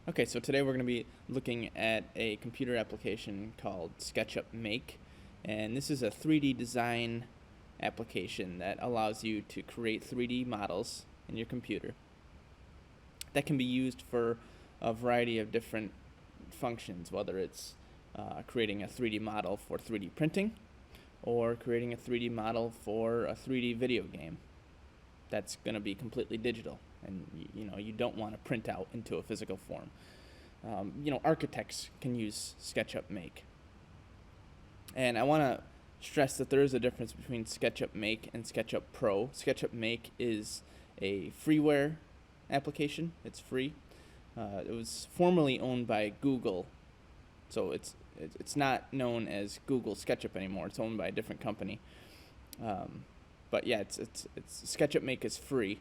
Okay, so today we're going to be looking at a computer application called SketchUp Make, and this is a 3D design application that allows you to create 3D models in your computer that can be used for a variety of different functions, whether it's creating a 3D model for 3D printing or creating a 3D model for a 3D video game that's going to be completely digital, and you don't want to print out into a physical form. Architects can use SketchUp Make, and I want to stress that there is a difference between SketchUp Make and SketchUp Pro. SketchUp Make is a freeware application. It's free. It was formerly owned by Google, so it's not known as Google SketchUp anymore. It's owned by a different company. But yeah, it's SketchUp Make is free,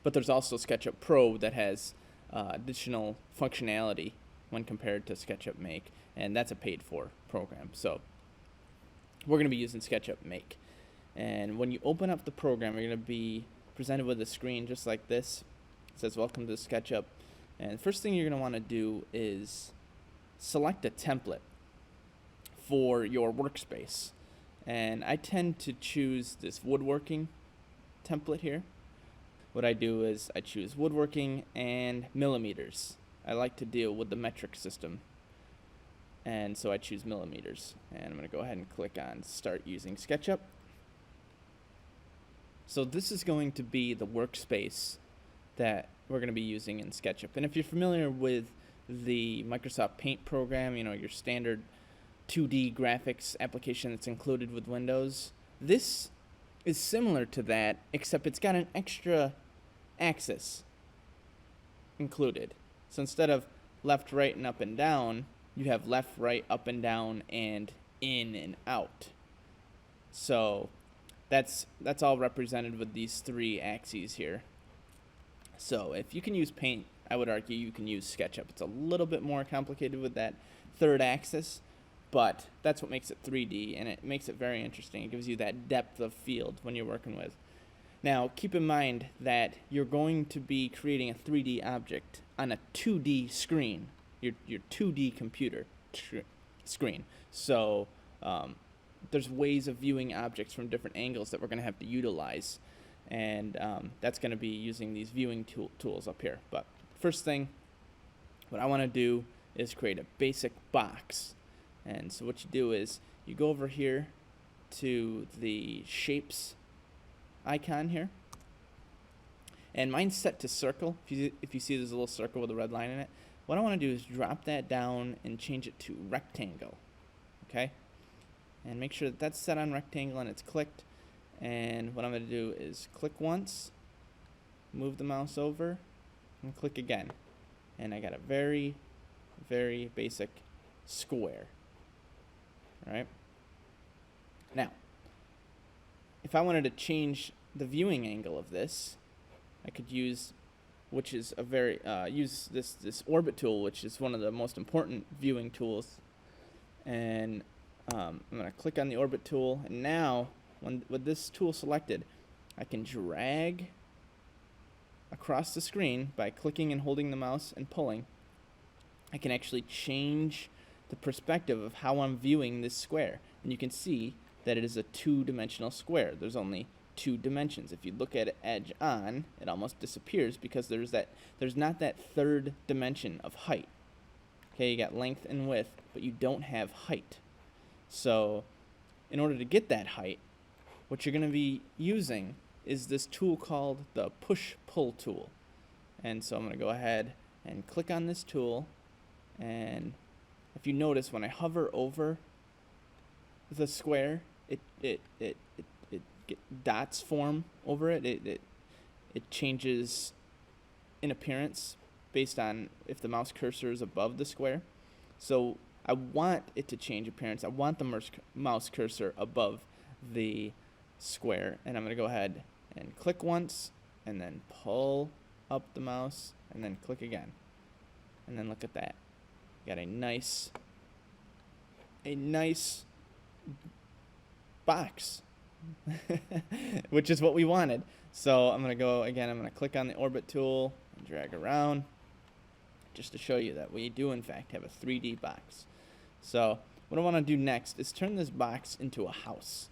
but there's also SketchUp Pro that has additional functionality when compared to SketchUp Make, and that's a paid-for program. So we're going to be using SketchUp Make, and when you open up the program, you're going to be presented with a screen just like this. It says "Welcome to SketchUp," and the first thing you're going to want to do is select a template for your workspace. And I tend to choose this woodworking template here. What I do is I choose woodworking and millimeters. I like to deal with the metric system, and so I choose millimeters. And I'm going to go ahead and click on Start Using SketchUp. So this is going to be the workspace that we're going to be using in SketchUp. And if you're familiar with the Microsoft Paint program, your standard 2D graphics application that's included with Windows, this is similar to that, except it's got an extra axis included. So instead of left, right, and up and down, you have left, right, up and down, and in and out. So that's all represented with these three axes here. So if you can use Paint, I would argue you can use SketchUp. It's a little bit more complicated with that third axis, but that's what makes it 3D, and it makes it very interesting. It gives you that depth of field when you're working with. Now, keep in mind that you're going to be creating a 3D object on a 2D screen, your 2D computer screen. So there's ways of viewing objects from different angles that we're going to have to utilize, and that's going to be using these viewing tools up here. But first thing, what I want to do is create a basic box. And so what you do is you go over here to the shapes icon here, and mine's set to circle. If you see there's a little circle with a red line in it, what I want to do is drop that down and change it to rectangle. Okay, and make sure that that's set on rectangle and it's clicked. And what I'm going to do is click once, move the mouse over, and click again, and I got a very, very basic square. Right? Now, if I wanted to change the viewing angle of this, I could use, use this orbit tool, which is one of the most important viewing tools. And I'm going to click on the orbit tool, and now, with this tool selected, I can drag across the screen by clicking and holding the mouse and pulling. I can actually change the perspective of how I'm viewing this square, and you can see that it is a two-dimensional square. There's only two dimensions. If you look at it edge on, it almost disappears because there's not that third dimension of height. Okay, you got length and width, but you don't have height. So in order to get that height, what you're going to be using is this tool called the push-pull tool. And so I'm going to go ahead and click on this tool, and if you notice, when I hover over the square, dots form over it. It changes in appearance based on if the mouse cursor is above the square. So I want it to change appearance. I want the mouse cursor above the square, and I'm going to go ahead and click once, and then pull up the mouse, and then click again. And then look at that. Got a nice box, which is what we wanted. So I'm going to go again, I'm going to click on the orbit tool and drag around. just to show you that we do in fact have a 3D box. So what I want to do next is turn this box into a house.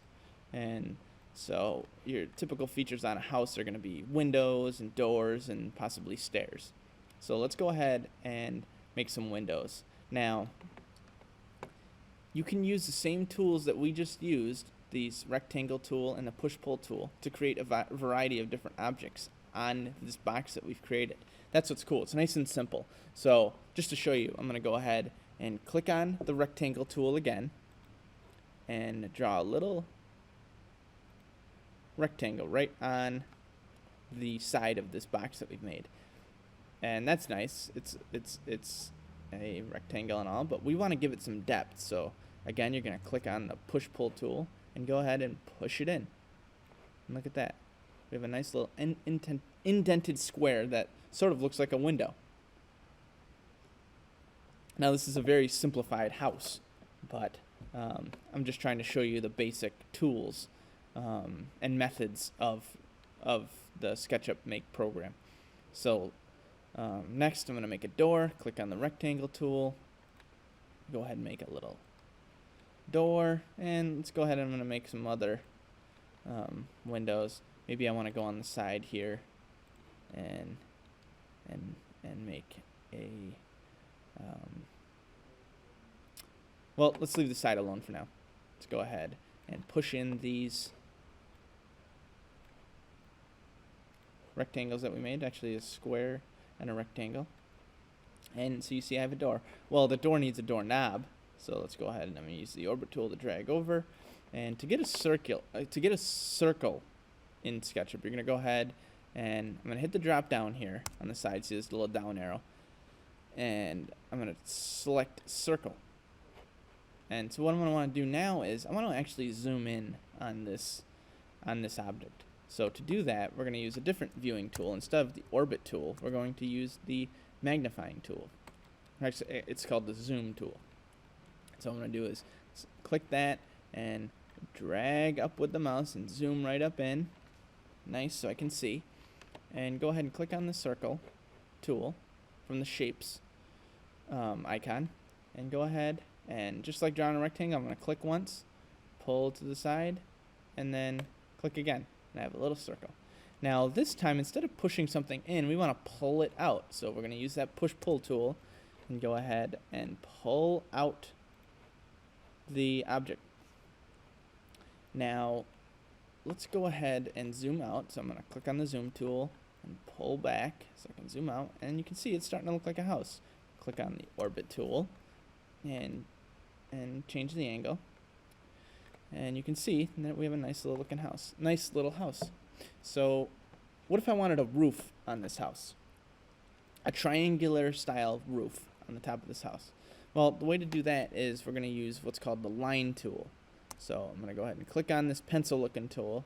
And so your typical features on a house are going to be windows and doors and possibly stairs. So let's go ahead and make some windows. Now, you can use the same tools that we just used, these rectangle tool and the push-pull tool, to create a variety of different objects on this box that we've created. That's what's cool. It's nice and simple. So just to show you, I'm going to go ahead and click on the rectangle tool again and draw a little rectangle right on the side of this box that we've made. And that's nice. It's a rectangle and all, but we want to give it some depth. So again, you're going to click on the push-pull tool and go ahead and push it in. And look at that. We have a nice little indented square that sort of looks like a window. Now this is a very simplified house, but I'm just trying to show you the basic tools and methods of the SketchUp Make program. So next I'm going to make a door. Click on the rectangle tool. Go ahead and make a little door, and let's go ahead and I'm going to make some other windows. Maybe I want to go on the side here and make a well, let's leave the side alone for now. Let's go ahead and push in these rectangles that we made. Actually, a square and a rectangle. And so you see I have a door. Well, the door needs a doorknob, so let's go ahead and I'm going to use the orbit tool to drag over. And to get a circle in SketchUp, you're going to go ahead and I'm going to hit the drop down here on the side. See this little down arrow, and I'm going to select circle. And so what I'm going to want to do now is I want to actually zoom in on this object. So to do that, we're going to use a different viewing tool. Instead of the orbit tool, we're going to use the magnifying tool. Actually, it's called the zoom tool. So what I'm going to do is click that and drag up with the mouse and zoom right up in. Nice, so I can see. And go ahead and click on the circle tool from the shapes icon. And go ahead and just like drawing a rectangle, I'm going to click once, pull to the side, and then click again. And I have a little circle. Now this time, instead of pushing something in, we want to pull it out. So we're going to use that push-pull tool and go ahead and pull out the object. Now let's go ahead and zoom out. So I'm going to click on the zoom tool and pull back so I can zoom out, and you can see it's starting to look like a house. Click on the orbit tool and change the angle, and you can see that we have a nice little looking house. Nice little house. So what if I wanted a roof on this house? A triangular style roof on the top of this house. Well, the way to do that is we're going to use what's called the line tool. So I'm going to go ahead and click on this pencil looking tool,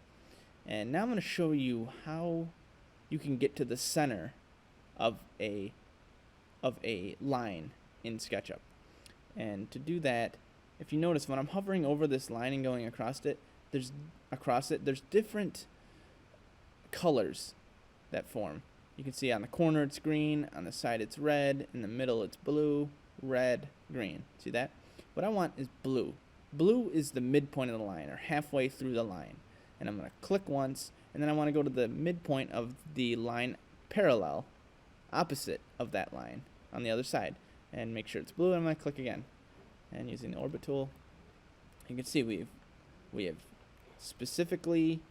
and now I'm going to show you how you can get to the center of a line in SketchUp. And to do that, if you notice, when I'm hovering over this line and going across it, there's different colors that form. You can see on the corner it's green, on the side it's red, in the middle it's blue, red, green. See that? What I want is blue. Blue is the midpoint of the line, or halfway through the line. And I'm going to click once, and then I want to go to the midpoint of the line parallel, opposite of that line, on the other side. And make sure it's blue, and I'm going to click again. And using the orbit tool, you can see we have specifically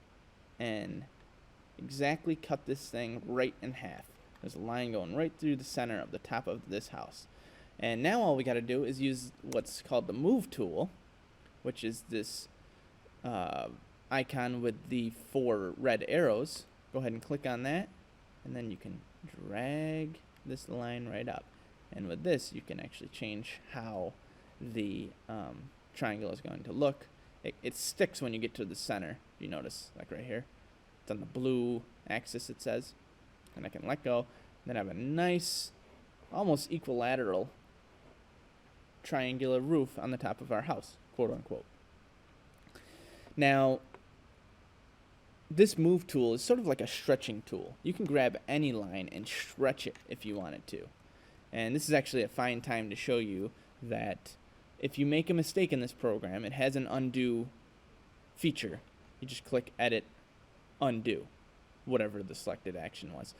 and exactly cut this thing right in half. There's a line going right through the center of the top of this house. And now all we got to do is use what's called the move tool, which is this icon with the 4 red arrows. Go ahead and click on that, and then you can drag this line right up. And with this, you can actually change how the triangle is going to look. It sticks when you get to the center. You notice, like right here, it's on the blue axis, it says. And I can let go. Then I have a nice, almost equilateral triangular roof on the top of our house, quote unquote. Now, this move tool is sort of like a stretching tool. You can grab any line and stretch it if you wanted to. And this is actually a fine time to show you that if you make a mistake in this program, it has an undo feature. You just click Edit, Undo, whatever the selected action was.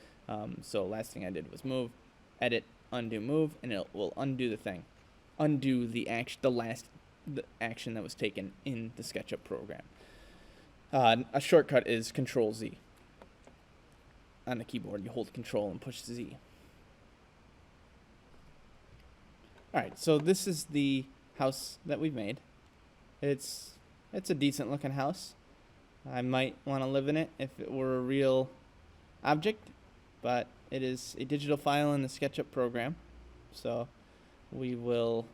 So last thing I did was move, Edit, Undo, Move, and it will undo the thing. Undo the action, the action that was taken in the SketchUp program. A shortcut is Control Z. On the keyboard, you hold Control and push Z. Alright, so this is the house that we've made. It's a decent looking house. I might want to live in it if it were a real object, but it is a digital file in the SketchUp program. So we will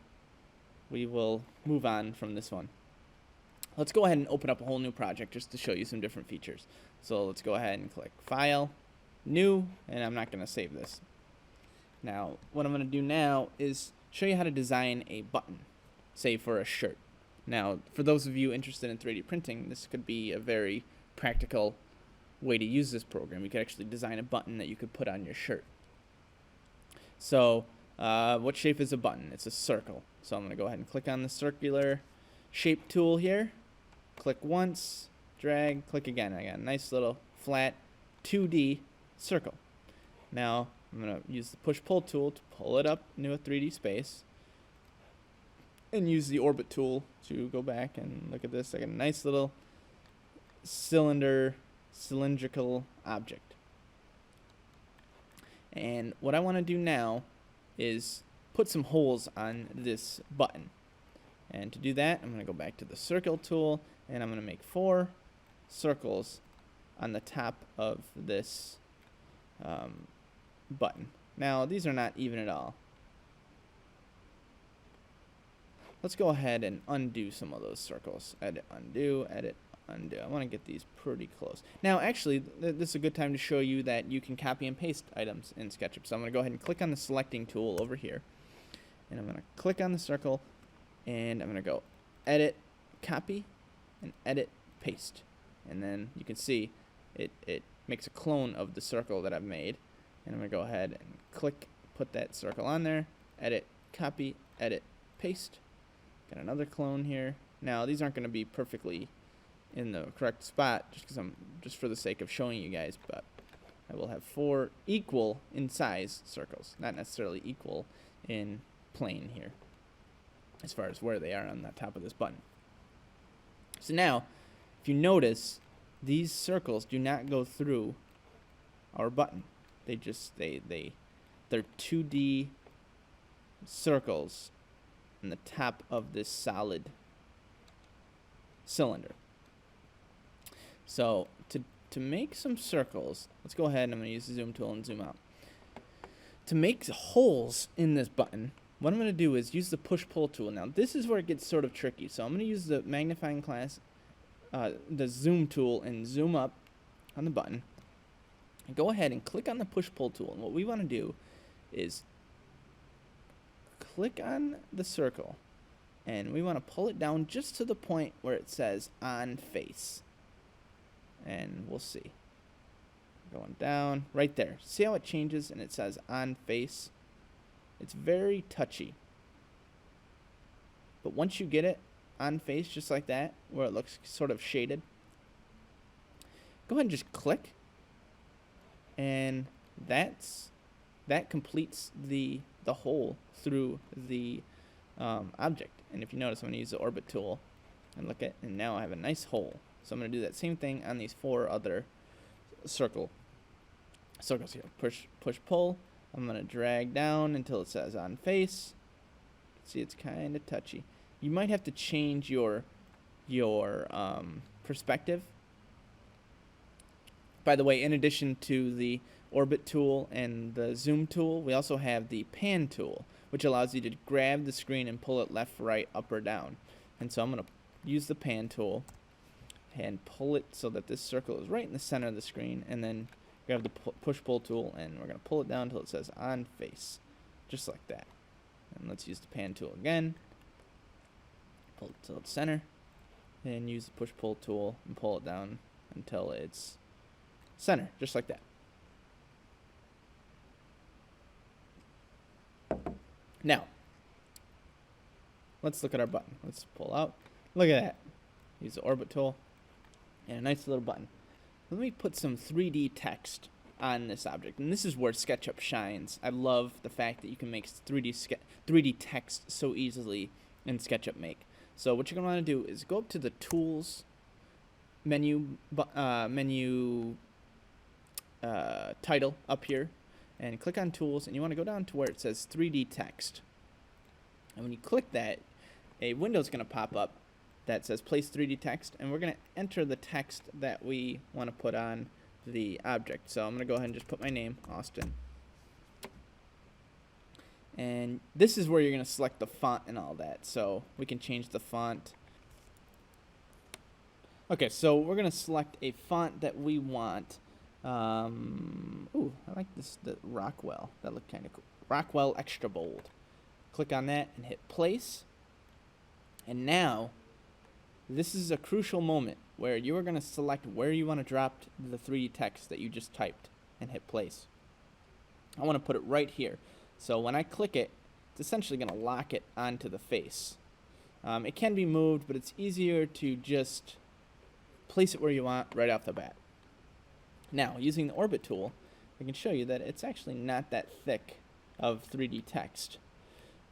move on from this one. Let's go ahead and open up a whole new project just to show you some different features. So let's go ahead and click File, New, and I'm not going to save this. Now, what I'm going to do now is show you how to design a button, say for a shirt. Now, for those of you interested in 3D printing, this could be a very practical way to use this program. You could actually design a button that you could put on your shirt. So, what shape is a button? It's a circle. So I'm going to go ahead and click on the circular shape tool here. Click once, drag, click again. I got a nice little flat 2D circle. Now I'm going to use the push-pull tool to pull it up into a 3D space, and use the orbit tool to go back and look at this. I got a nice little cylindrical object. And what I want to do now is put some holes on this button. And to do that, I'm going to go back to the circle tool, and I'm going to make 4 circles on the top of this button. Now, these are not even at all. Let's go ahead and undo some of those circles. Edit, undo, edit, undo. I want to get these pretty close. Now, actually, this is a good time to show you that you can copy and paste items in SketchUp. So I'm going to go ahead and click on the selecting tool over here. And I'm going to click on the circle, and I'm going to go Edit, Copy, and Edit, Paste. And then you can see it makes a clone of the circle that I've made. And I'm going to go ahead and click, put that circle on there, Edit, Copy, Edit, Paste. Got another clone here. Now, these aren't going to be perfectly in the correct spot just for the sake of showing you guys, but I will have 4 equal in size circles, not necessarily equal in plane here as far as where they are on the top of this button. So now, if you notice, these circles do not go through our button. They're 2D circles on the top of this solid cylinder. So to make some circles, let's go ahead and I'm going to use the zoom tool and zoom out. To make holes in this button, what I'm going to do is use the push-pull tool. Now, this is where it gets sort of tricky. So I'm going to use the magnifying glass, the zoom tool, and zoom up on the button. And go ahead and click on the push-pull tool. And what we want to do is click on the circle, and we want to pull it down just to the point where it says on face. And we'll see. Going down right there. See how it changes and it says on face? It's very touchy. But once you get it on face just like that, where it looks sort of shaded, go ahead and just click, and that completes the hole through the object. And if you notice, I'm going to use the orbit tool and look at, and now I have a nice hole. So I'm going to do that same thing on these 4 other circles here. Push, pull. I'm going to drag down until it says on face. See, it's kind of touchy. You might have to change your perspective. By the way, in addition to the orbit tool and the zoom tool, we also have the pan tool, which allows you to grab the screen and pull it left, right, up, or down. And so I'm going to use the pan tool and pull it so that this circle is right in the center of the screen, and then grab the push-pull tool, and we're going to pull it down until it says on face, just like that. And let's use the pan tool again. Pull it to the center, and use the push-pull tool and pull it down until it's center, just like that. Now, let's look at our button. Let's pull out. Look at that. Use the orbit tool and a nice little button. Let me put some 3D text on this object, and this is where SketchUp shines. I love the fact that you can make 3D text so easily in SketchUp Make. So what you're going to want to do is go up to the Tools menu, title up here, and click on Tools, and you want to go down to where it says 3D text. And when you click that, a window is going to pop up that says place 3D text, and we're going to enter the text that we want to put on the object. So I'm going to go ahead and just put my name, Austin. And this is where you're going to select the font and all that. So we can change the font. Okay, so we're going to select a font that we want. Ooh, I like this, the Rockwell. That looked kind of cool. Rockwell Extra Bold. Click on that and hit place. And now, this is a crucial moment where you are going to select where you want to drop the 3D text that you just typed and hit place. I want to put it right here. So when I click it, it's essentially going to lock it onto the face. It can be moved, but it's easier to just place it where you want right off the bat. Now, using the orbit tool, I can show you that it's actually not that thick of 3D text.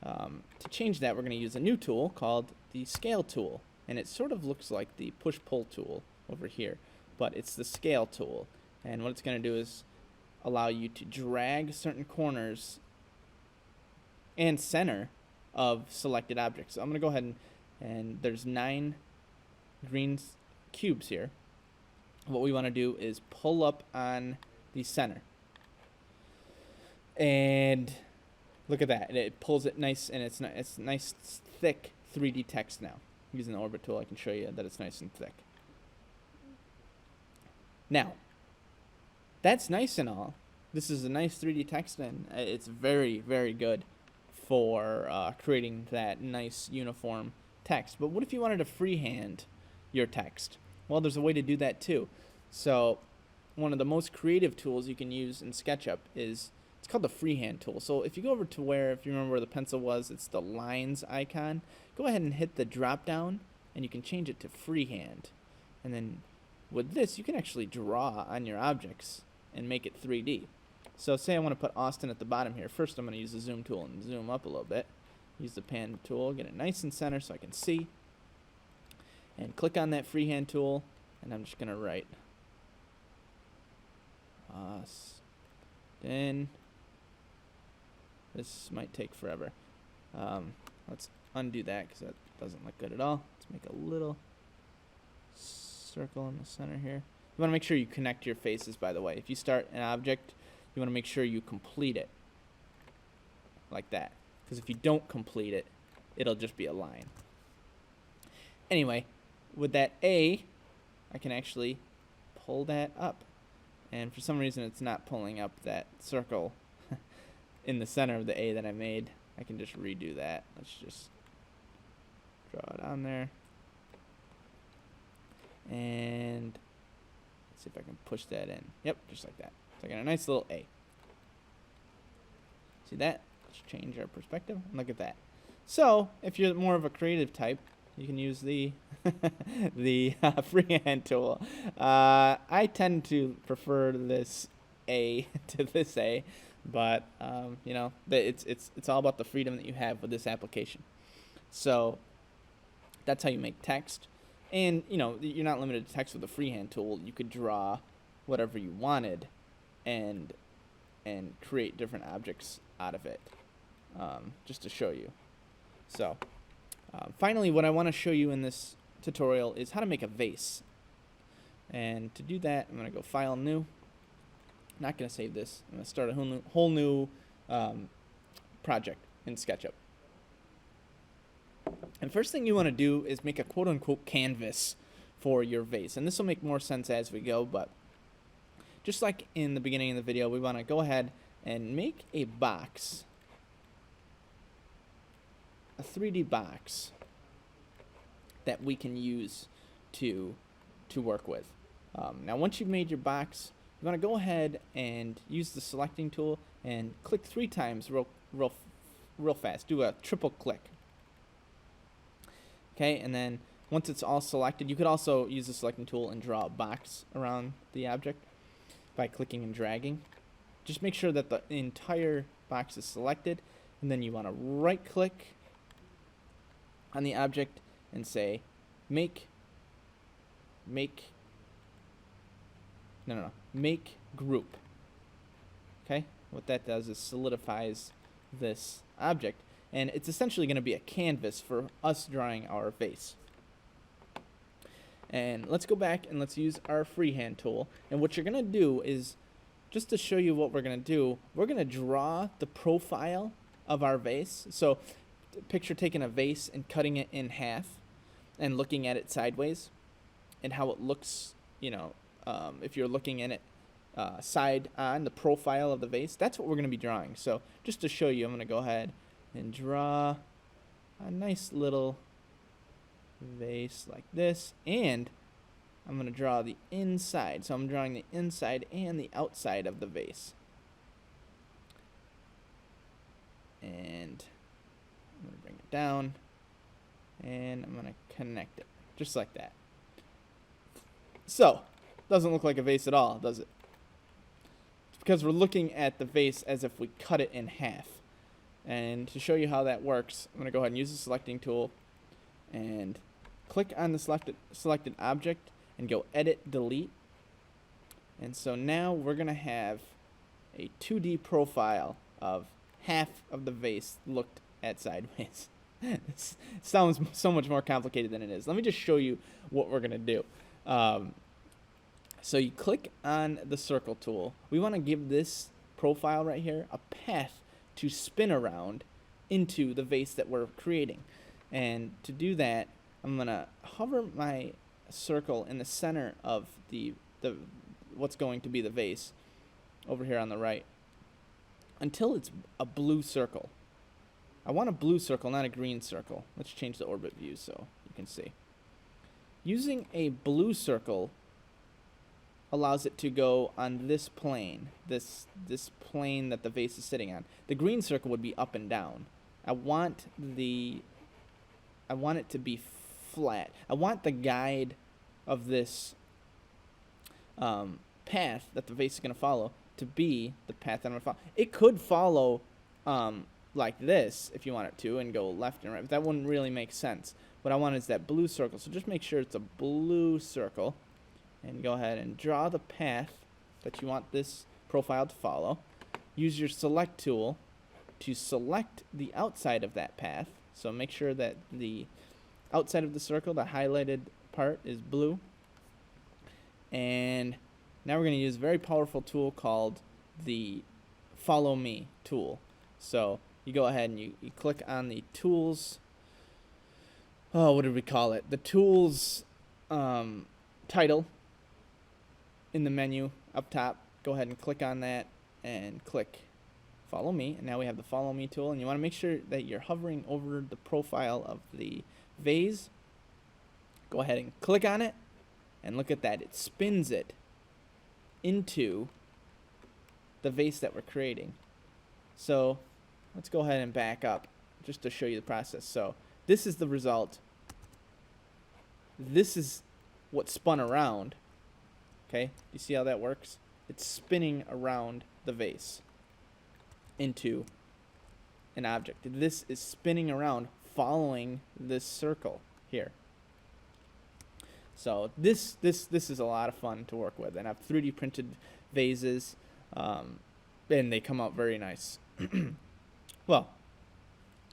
To change that, we're going to use a new tool called the scale tool. And it sort of looks like the push-pull tool over here, but it's the scale tool. And what it's going to do is allow you to drag certain corners and center of selected objects. So I'm going to go ahead and there's 9 green cubes here. What we want to do is pull up on the center. And look at that. It pulls it nice, and it's nice thick 3D text now. Using the orbit tool, I can show you that it's nice and thick. Now, that's nice and all. This is a nice 3D text, and it's very, very good for creating that nice uniform text. But what if you wanted to freehand your text? Well, there's a way to do that too. So one of the most creative tools you can use in SketchUp is, it's called the freehand tool. So if you go over to where, if you remember where the pencil was, it's the lines icon. Go ahead and hit the drop down, and you can change it to freehand. And then with this, you can actually draw on your objects and make it 3D. So say I want to put Austin at the bottom here. First, I'm going to use the zoom tool and zoom up a little bit. Use the pan tool, get it nice and center so I can see. And click on that freehand tool, and I'm just going to write Austin. This might take forever. Let's undo that because that doesn't look good at all. Let's make a little circle in the center here. You want to make sure you connect your faces, by the way. If you start an object, you want to make sure you complete it like that. Because if you don't complete it, it'll just be a line. Anyway, with that A, I can actually pull that up. And for some reason, it's not pulling up that circle in the center of the A that I made. I can just redo that. Let's just draw it on there. And let's see if I can push that in. Yep, just like that. So I got a nice little A. See that? Let's change our perspective. Look at that. So if you're more of a creative type, you can use the the freehand tool. I tend to prefer this A to this A, but you know, it's all about the freedom that you have with this application. So that's how you make text. And you know, you're not limited to text with the freehand tool. You could draw whatever you wanted and create different objects out of it, just to show you. So finally, what I want to show you in this tutorial is how to make a vase. And to do that, I'm going to go File, New. I'm not going to save this. I'm going to start a whole new project in SketchUp. And first thing you want to do is make a quote-unquote canvas for your vase. And this will make more sense as we go, but just like in the beginning of the video, we want to go ahead and make a box, a 3D box that we can use to work with. Now once you've made your box, you want to go ahead and use the selecting tool and click 3 times real real fast. Do a triple click. Okay, and then once it's all selected, you could also use the selecting tool and draw a box around the object by clicking and dragging. Just make sure that the entire box is selected, and then you want to right click on the object and say make group. Okay, what that does is solidifies this object, and it's essentially going to be a canvas for us drawing our vase. And let's go back and let's use our freehand tool, and what you're going to do is, just to show you what we're going to do, we're going to draw the profile of our vase. So picture taking a vase and cutting it in half and looking at it sideways and how it looks, if you're looking at it side on, the profile of the vase. That's what we're going to be drawing. So just to show you, I'm going to go ahead and draw a nice little vase like this, and I'm going to draw the inside. So I'm drawing the inside and the outside of the vase. And I'm going to bring it down, and I'm going to connect it, just like that. So, doesn't look like a vase at all, does it? It's because we're looking at the vase as if we cut it in half. And to show you how that works, I'm going to go ahead and use the selecting tool and click on the selected object and go Edit, Delete. And so now we're going to have a 2D profile of half of the vase looked at sideways. This sounds so much more complicated than it is. Let me just show you what we're going to do. So you click on the circle tool. We want to give this profile right here a path to spin around into the vase that we're creating. And to do that, I'm going to hover my circle in the center of the what's going to be the vase over here on the right until it's a blue circle. I want a blue circle, not a green circle. Let's change the orbit view so you can see. Using a blue circle allows it to go on this plane, this plane that the vase is sitting on. The green circle would be up and down. I want it to be flat. I want the guide of this path that the vase is going to follow to be the path I'm going to follow. It could follow like this if you want it to and go left and right, but that wouldn't really make sense. What I want is that blue circle, so just make sure it's a blue circle and go ahead and draw the path that you want this profile to follow. Use your select tool to select the outside of that path, so make sure that the outside of the circle, the highlighted part, is blue. And now we're going to use a very powerful tool called the Follow Me tool. So you go ahead and you click on the tools. Oh, what did we call it? The tools title in the menu up top. Go ahead and click on that and click Follow Me. And now we have the Follow Me tool. And you want to make sure that you're hovering over the profile of the vase. Go ahead and click on it. And look at that. It spins it into the vase that we're creating. So let's go ahead and back up just to show you the process. So this is the result. This is what spun around. Okay, you see how that works? It's spinning around the vase into an object. This is spinning around following this circle here. So this is a lot of fun to work with, and I've 3D printed vases, and they come out very nice. Well,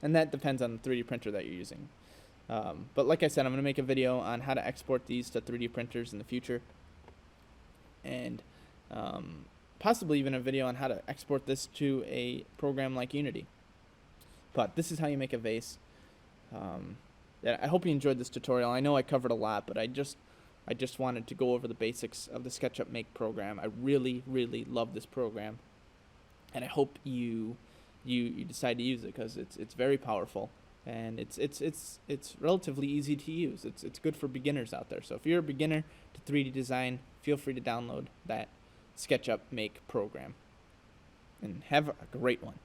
and that depends on the 3D printer that you're using. But like I said, I'm going to make a video on how to export these to 3D printers in the future, and possibly even a video on how to export this to a program like Unity. But this is how you make a vase. I hope you enjoyed this tutorial. I know I covered a lot, but I just wanted to go over the basics of the SketchUp Make program. I really, really love this program, and I hope you decide to use it because it's very powerful, and it's relatively easy to use. It's good for beginners out there. So if you're a beginner to 3D design, feel free to download that SketchUp Make program, and have a great one.